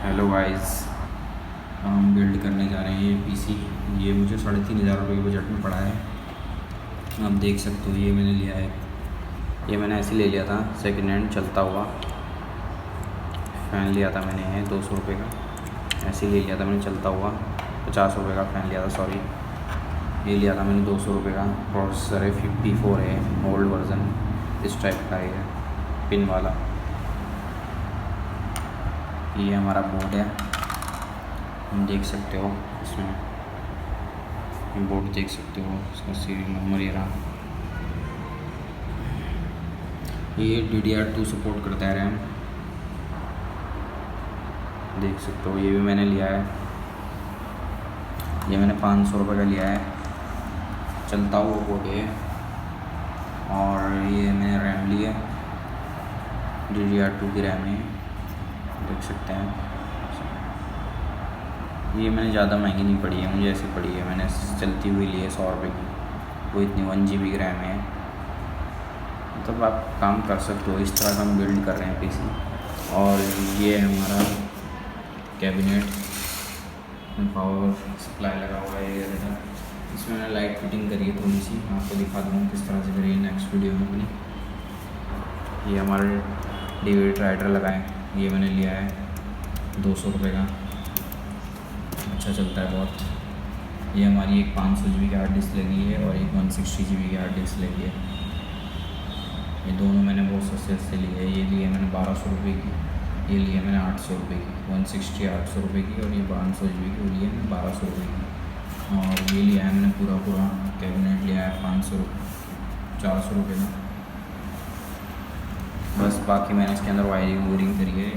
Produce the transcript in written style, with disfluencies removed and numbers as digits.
Hello guys, हम build करने जा रहे हैं ये पीसी। ये मुझे 3,500 के बजट में पड़ा है। आप देख सकते हो, ये मैंने लिया है। ये मैंने ऐसे ले लिया था सेकेंड हैंड चलता हुआ। फ़ैन लिया था मैंने 200 रुपये का। ऐसे ही ले लिया था मैंने चलता हुआ। 50 रुपये का फ़ैन लिया था, सॉरी। ये लिया था मैंने 200 रुपये का। प्रोसेसर है 54 है, ओल्ड वर्ज़न इस टाइप का है, पिन वाला। ये हमारा बोर्ड है, हम देख सकते हो। इसमें बोर्ड देख सकते हो, इसका सीरियल नंबर ये रहा। ये DDR2 सपोर्ट करता है रैम, देख सकते हो। ये भी मैंने लिया है, ये मैंने 500 रुपये का लिया है। चलता हुआ बोर्ड है। और ये मैंने रैम ली है, DDR2 की रैम है, देख सकते हैं। ये मैंने ज़्यादा महंगी नहीं पड़ी है, मुझे ऐसे पड़ी है, मैंने चलती हुई ली है 100 रुपये की। वो इतनी 1 GB की रैम है। मतलब आप काम कर सकते हो। इस तरह का हम बिल्ड कर रहे हैं पीसी। और ये है हमारा कैबिनेट, पावर सप्लाई लगा हुआ है। ये इसमें मैंने लाइट फिटिंग करी है थोड़ी सी, आपको दिखा दूँगा किस तरह से करी है नेक्स्ट वीडियो में अपनी। ये हमारे DVD राइटर लगा है, ये मैंने लिया है 200 रुपये का, अच्छा चलता है बहुत। ये हमारी एक 500 GB की हार्ड डिस्क लगी है और एक 160 GB की हार्ड डिस्क लगी है। ये दोनों मैंने बहुत सस्ते लिए है। ये लिए मैंने 1200 रुपये की, ये लिए मैंने 800 रुपये की। 160 800 रुपये की, और ये 500 GB की, वो लिए मैंने 1200 रुपये की। और ये लिया है मैंने पूरा कैबिनेट लिया है 400 रुपये का। बस बाकी मैंने इसके अंदर वायरिंग करी है।